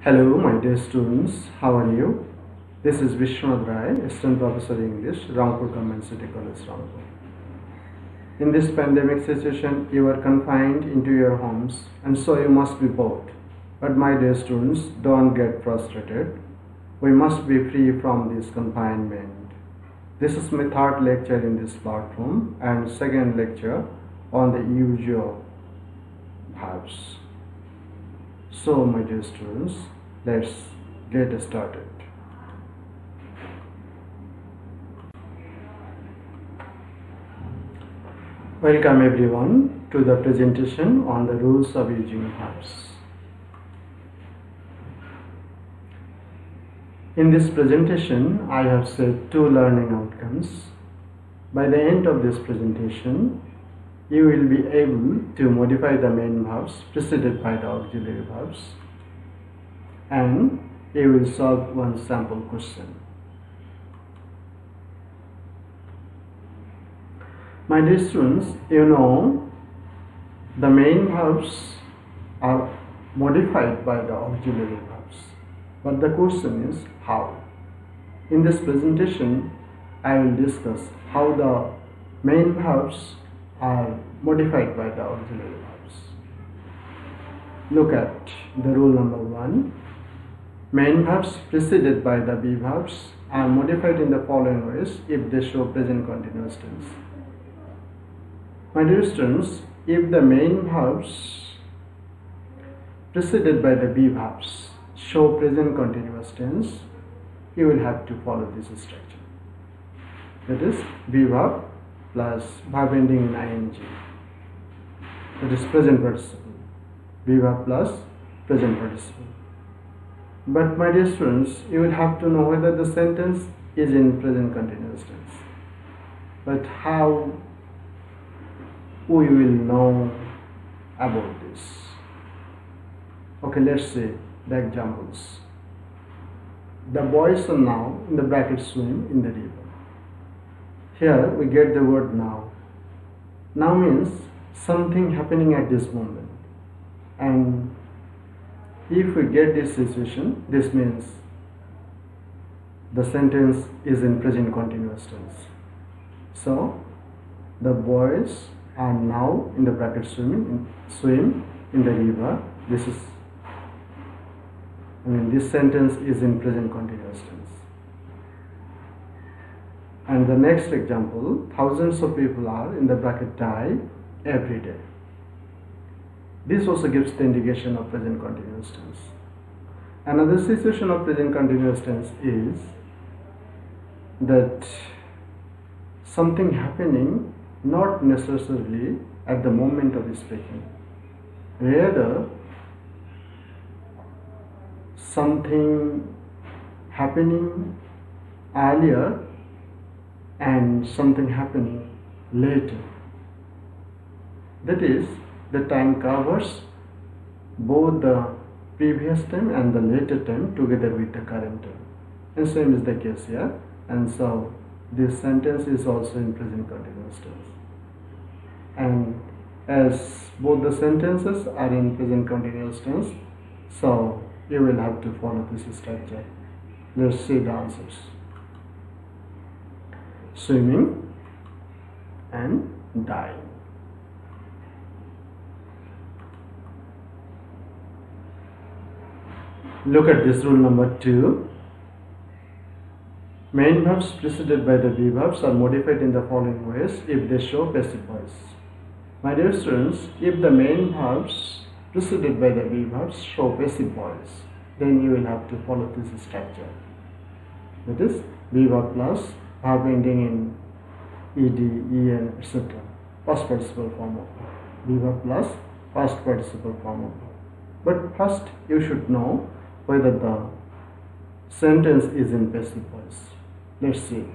Hello, my dear students. How are you? This is Bissha, Assistant Professor English, Rampur Government City College, Rampur. In this pandemic situation, you are confined into your homes, and so you must be bored. But my dear students, don't get frustrated. We must be free from this confinement. This is my third lecture in this platform and second lecture on the usual verbs. So, my dear students, let's get started. Welcome everyone to the presentation on the rules of using verbs. In this presentation, I have set two learning outcomes. By the end of this presentation, you will be able to modify the main verbs preceded by the auxiliary verbs, and you will solve one sample question. My dear students, you know the main verbs are modified by the auxiliary verbs, but the question is how. In this presentation, I will discuss how the main verbs are modified by the auxiliary verbs. Look at the rule number 1. Main verbs preceded by the be verbs are modified in the following ways if they show present continuous tense. My dear students, if the main verbs preceded by the be verbs show present continuous tense, you will have to follow this structure. That is be verb plus verb ending in ing. That is present participle. Be verb plus present participle. But my dear students, you will have to know whether the sentence is in present continuous tense. But how we will know about this? Okay, let's see the examples. The boys are now in the bracket swim in the river. Here we get the word now. Now means something happening at this moment. And if we get this situation, this means the sentence is in present continuous tense. So the boys are now in the bracket swim in the river. This sentence is in present continuous tense. And the next example, thousands of people are in the bracket die every day. This also gives the indication of present continuous tense. Another situation of present continuous tense is that something happening not necessarily at the moment of speaking, rather something happening earlier and something happening later. That is, the time covers both the previous time and the later time together with the current time. And same is the case here. And so this sentence is also in present continuous tense. And as both the sentences are in present continuous tense, so you will have to follow this structure. Let's see the answers. Swimming and dying. Look at this rule number 2. Main verbs preceded by the be verbs are modified in the following ways if they show passive voice. My dear students, if the main verbs preceded by the be verbs show passive voice, then you will have to follow this structure. That is be verb plus verb ending in ed, en, etc. Past participle form of verb. Be verb plus past participle form of verb. But first you should know whether the sentence is in passive voice. Let's see.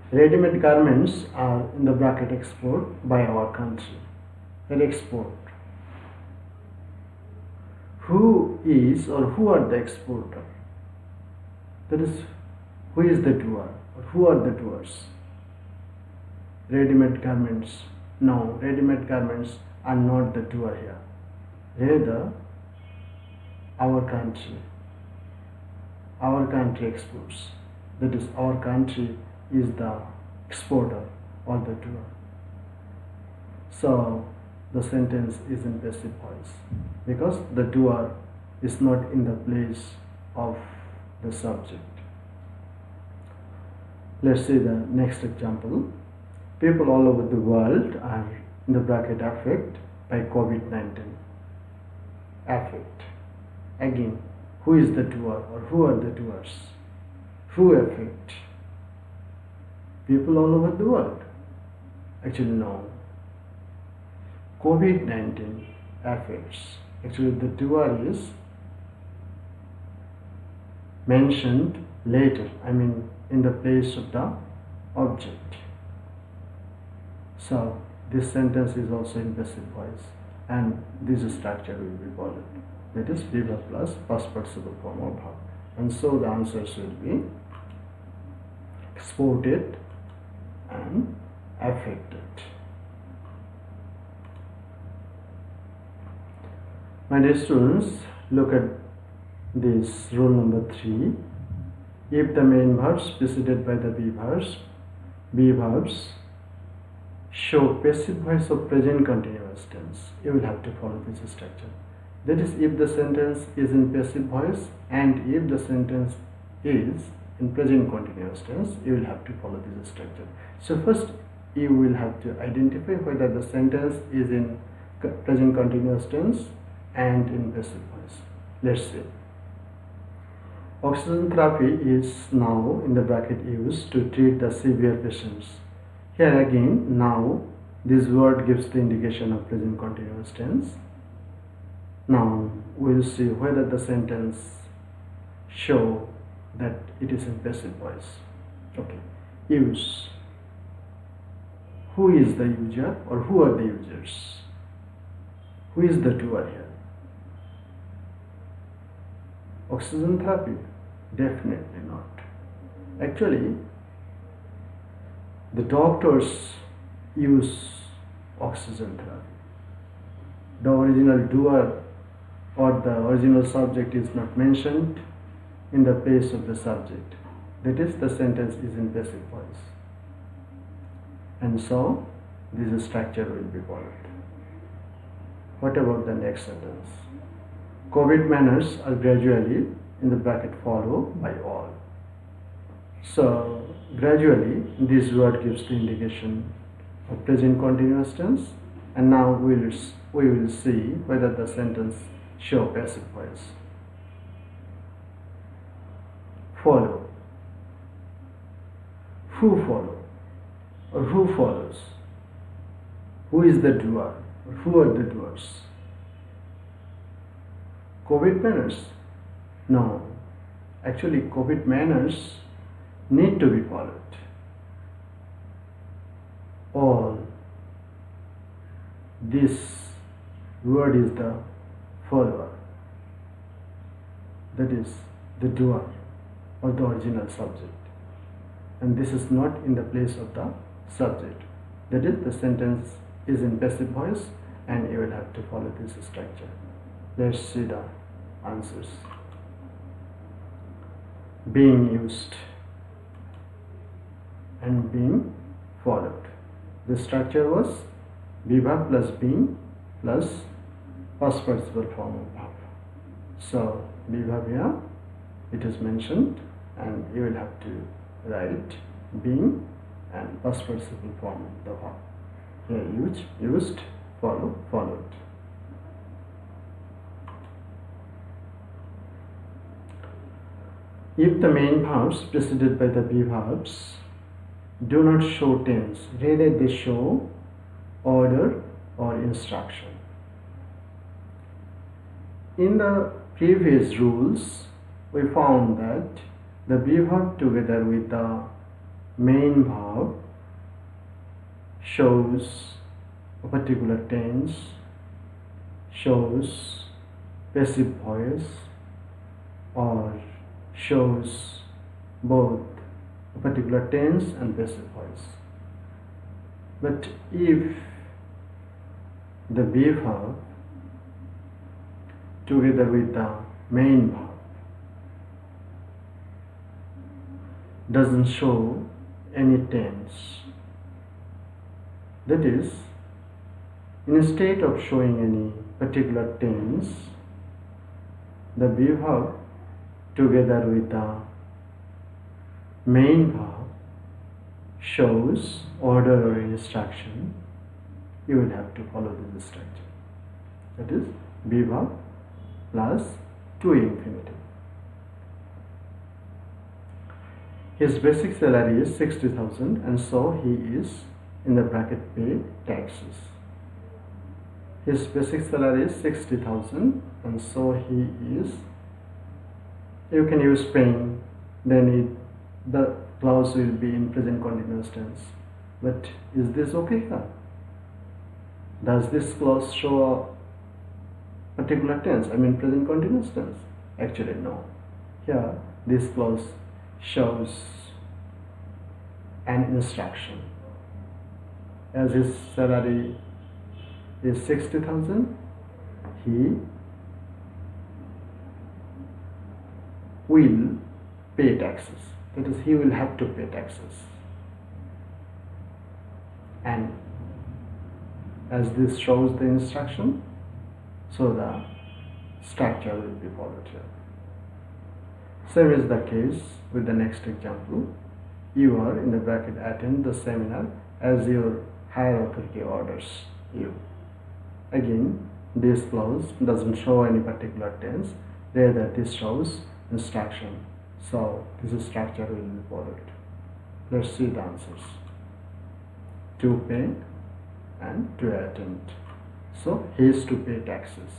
Ready-made garments are in the bracket export by our country. Export. Who is or who are the exporter? That is, who is the doer or who are the doers? Ready-made garments. No, ready-made garments are not the doer here. Rather, our country exports. That is, our country is the exporter or the doer. So the sentence is in passive voice because the doer is not in the place of the subject. Let's see the next example. People all over the world are in the bracket affected by COVID-19. Affect. Again, who is the doer or who are the doers? Who affect? People all over the world. Actually, no. COVID-19 affects. Actually, the doer is mentioned later, in the place of the object. So this sentence is also in passive voice, and this structure will be followed. That is verb plus past participle form of verb. And so the answers will be exported and affected. My dear students, look at this rule number 3. If the main verbs preceded by the be verbs show passive voice of present continuous tense, you will have to follow this structure. That is, if the sentence is in passive voice and if the sentence is in present continuous tense, you will have to follow this structure. So first you will have to identify whether the sentence is in present continuous tense and in passive voice. Let's see. Oxygen therapy is now in the bracket used to treat the severe patients. Here again, now this word gives the indication of present continuous tense. Now we will see whether the sentence show that it is in passive voice. Okay. Use. Who is the user or who are the users? Who is the doer here? Oxygen therapy? Definitely not. Actually, the doctors use oxygen therapy. The original doer or the original subject is not mentioned in the place of the subject. That is, the sentence is in passive voice. And so, this structure will be followed. What about the next sentence? COVID manners are gradually in the bracket followed by all. So gradually this word gives the indication of present continuous tense, and now we will see whether the sentence show passive voice. Follow. Who follow or who follows? Who is the doer or who are the doers? COVID manners? No. Actually, COVID manners need to be followed. All. This word is the follower. That is the doer or the original subject. And this is not in the place of the subject. That is, the sentence is in passive voice and you will have to follow this structure. Let's see the answers. Being used and being followed. The structure was be verb plus being plus past participle form of verb. So be verb here, it is mentioned, and you will have to write being and past participle form of the verb. Here used, follow, followed. If the main verbs preceded by the be verbs do not show tense, rather they show order or instruction. In the previous rules, we found that the be verb together with the main verb shows a particular tense, shows passive voice, or shows both a particular tense and passive voice. But if the be verb together with the main verb doesn't show any tense. That is, instead of showing any particular tense, the be verb together with the main verb shows order or instruction. You will have to follow this structure. That is, be verb plus to infinitive. His basic salary is 60,000 and so he is in the bracket pay taxes. His basic salary is 60,000 and so he is, you can use paying, then the clause will be in present continuous tense. But is this okay here? Does this clause show a particular tense, I mean present continuous tense? Actually no. Here this clause shows an instruction. As his salary is 60,000, he will pay taxes. That is, he will have to pay taxes. And as this shows the instruction, so the structure will be followed here. Same is the case with the next example. You are in the bracket attend the seminar as your higher authority orders you. Again, this clause doesn't show any particular tense, rather this shows instruction. So this structure will be followed. Let's see the answers. To pay and to attend. So he is to pay taxes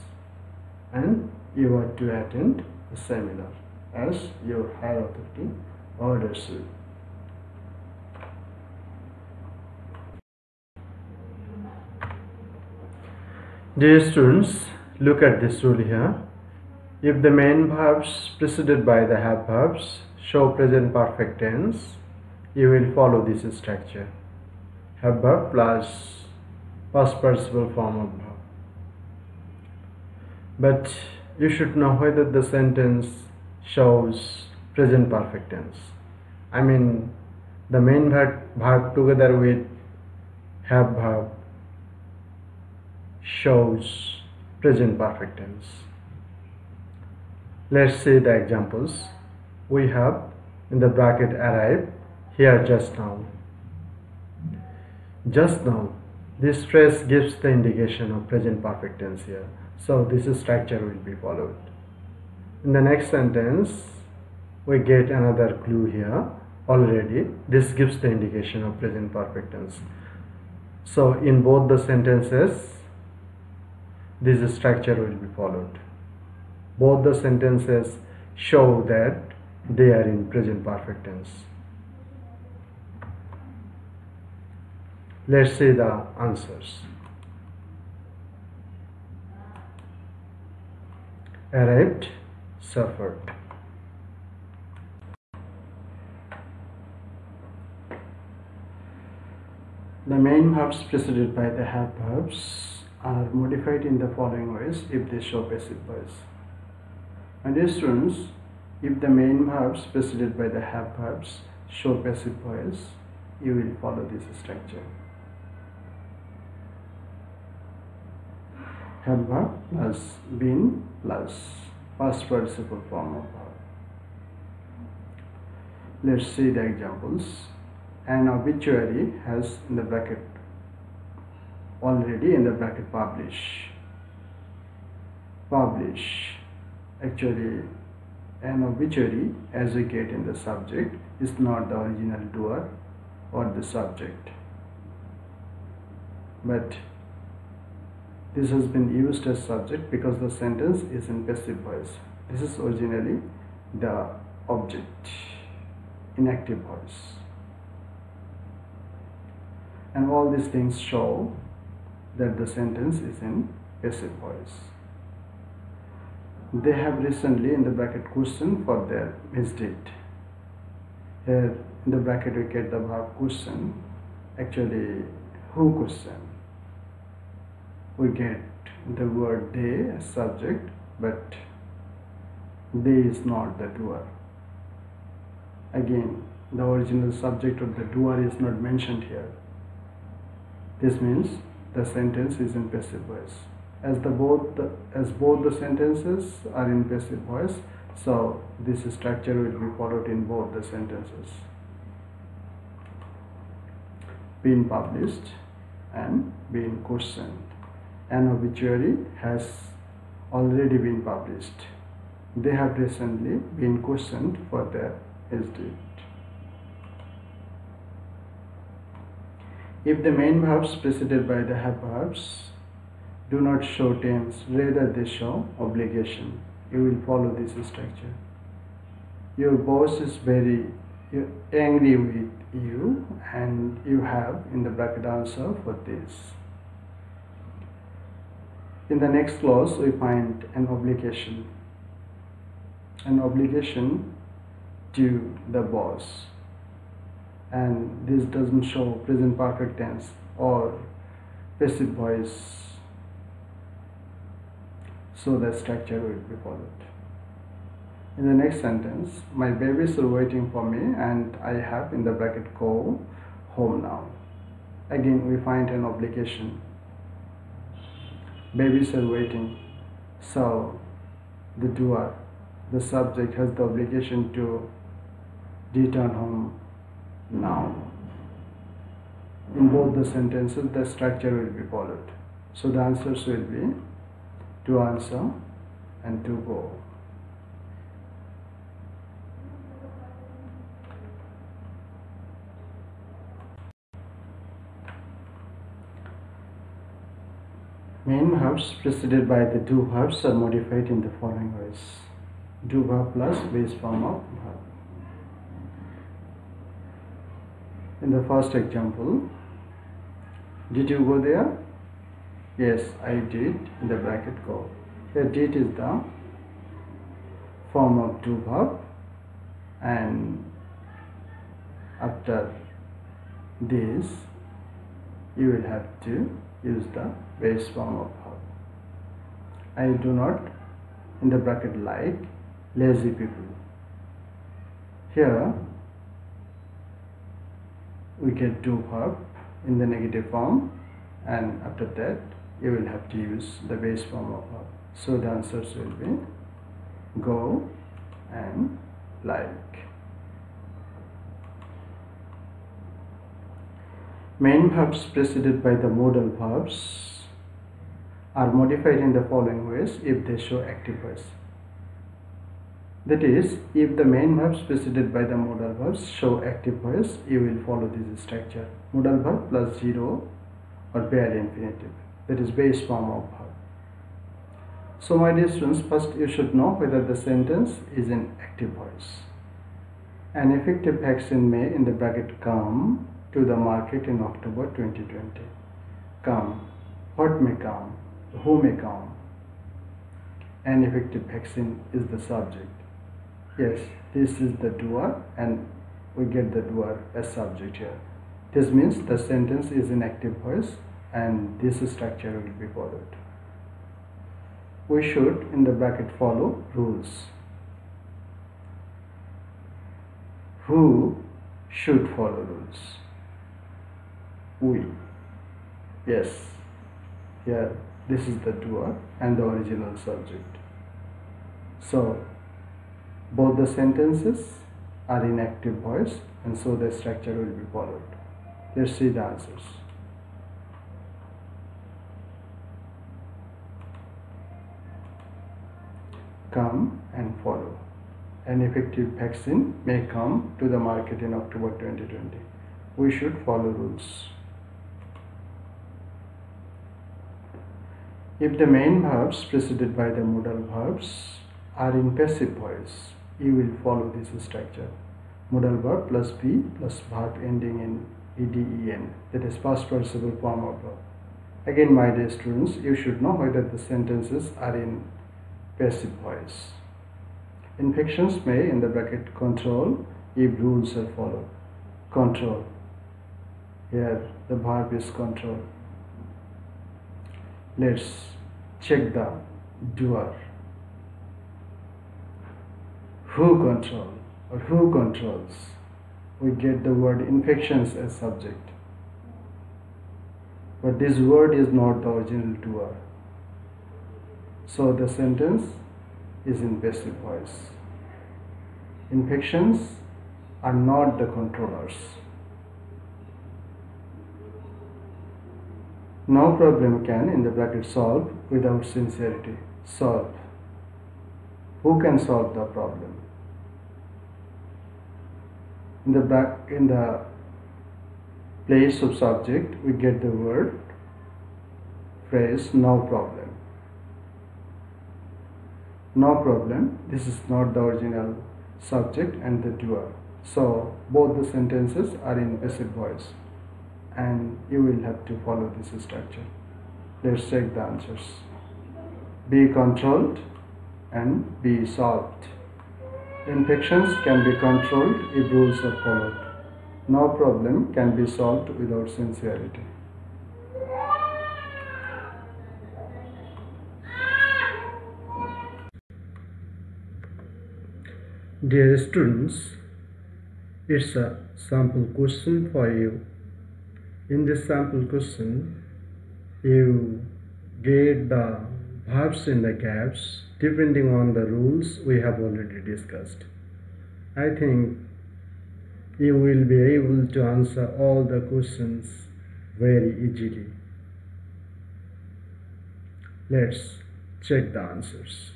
and you are to attend the seminar as your higher authority orders you. Dear students, look at this rule here. If the main verbs preceded by the have verbs show present perfect tense, you will follow this structure. Have verb plus past participle form of verb. But you should know whether the sentence shows present perfect tense. I mean, the main verb together with have verb shows present perfect tense. Let's see the examples. We have in the bracket arrived here just now. Just now. This phrase gives the indication of present perfect tense here. So this structure will be followed. In the next sentence, we get another clue here already. This gives the indication of present perfect tense. So in both the sentences, this structure will be followed. Both the sentences show that they are in present perfect tense. Let's see the answers. Arrived, suffered. The main verbs preceded by the have verbs are modified in the following ways if they show passive voice. And dear students, if the main verbs preceded by the have verbs show passive voice, you will follow this structure. Have verb plus been plus past participle form of verb. Let's see the examples. An obituary has in the bracket already in the bracket publish. Publish. Actually, an obituary, as we get in the subject, is not the original doer or the subject, but this has been used as subject because the sentence is in passive voice. This is originally the object, inactive voice. And all these things show that the sentence is in passive voice. They have recently in the bracket question for their misdeed. Here in the bracket we get the verb question. Actually, who question? We get the word they as subject, but They is not the doer. Again, the original subject of the doer is not mentioned here. This means the sentence is in passive voice. As both the sentences are in passive voice, so this structure will be followed in both the sentences. Been published and been questioned. An obituary has already been published. They have recently been questioned for their age date. If the main verbs preceded by the have verbs do not show tense, rather they show obligation, you will follow this structure. Your boss is very angry with you, and you have in the bracket answer for this. In the next clause, we find an obligation. An obligation to the boss, and this doesn't show present perfect tense or passive voice, so the structure will be followed. In the next sentence, my babies are waiting for me and I have in the bracket go home now. Again, we find an obligation. Babies are waiting, so the doer, the subject, has the obligation to return home now. In both the sentences, the structure will be followed. So the answers will be to answer and to go. Main verbs preceded by the do verbs are modified in the following ways. Do verb plus base form of verb. In the first example, did you go there? Yes, I did, in the bracket go. Here did is the form of do verb, and after this you will have to use the base form of verb. I do not, in the bracket, like lazy people. Here we get do verb in the negative form, and after that you will have to use the base form of verb. So the answers will be go and like. Main verbs preceded by the modal verbs are modified in the following ways if they show active voice. That is, if the main verbs preceded by the modal verbs show active voice, you will follow this structure. Modal verb plus 0 or bare infinitive, that is base form of verb. So my dear students, first you should know whether the sentence is in active voice. An effective vaccine may, in the bracket, come to the market in October 2020. Come. What may come? Who may come? An effective vaccine is the subject. Yes, this is the doer, and we get the doer as subject here. This means the sentence is in active voice, and this structure will be followed. We should, in the bracket, follow rules. Who should follow rules? We. Yes, here this is the doer and the original subject. So both the sentences are in active voice, and so the structure will be followed. Let's see the answers. Come and follow. An effective vaccine may come to the market in October 2020. We should follow rules. If the main verbs preceded by the modal verbs are in passive voice, you will follow this structure. Modal verb plus be plus verb ending in eden, that is past participle form of verb. Again, my dear students, you should know whether the sentences are in passive voice. Infections may, in the bracket, control if rules are followed. Control. Here the verb is control. Let's check the doer. who control or who controls, we get the word infections as subject. But this word is not the original doer. So the sentence is in passive voice. Infections are not the controllers. No problem can, in the bracket, solve without sincerity. Solve. Who can solve the problem? In the place of subject, we get the word, phrase, no problem. No problem. This is not the original subject and the doer. So both the sentences are in passive voice, and you will have to follow this structure. Let's check the answers. Be controlled and be solved. Infections can be controlled if rules are followed. No problem can be solved without sincerity. Dear students, it's a sample question for you. In this sample question, you get the verbs in the gaps depending on the rules we have already discussed. I think you will be able to answer all the questions very easily. Let's check the answers.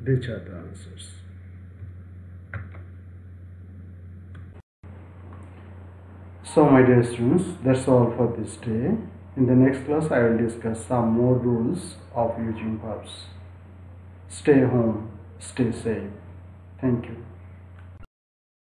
These are the answers. So my dear students, that's all for this day. In the next class, I will discuss some more rules of using verbs. Stay home, stay safe. Thank you.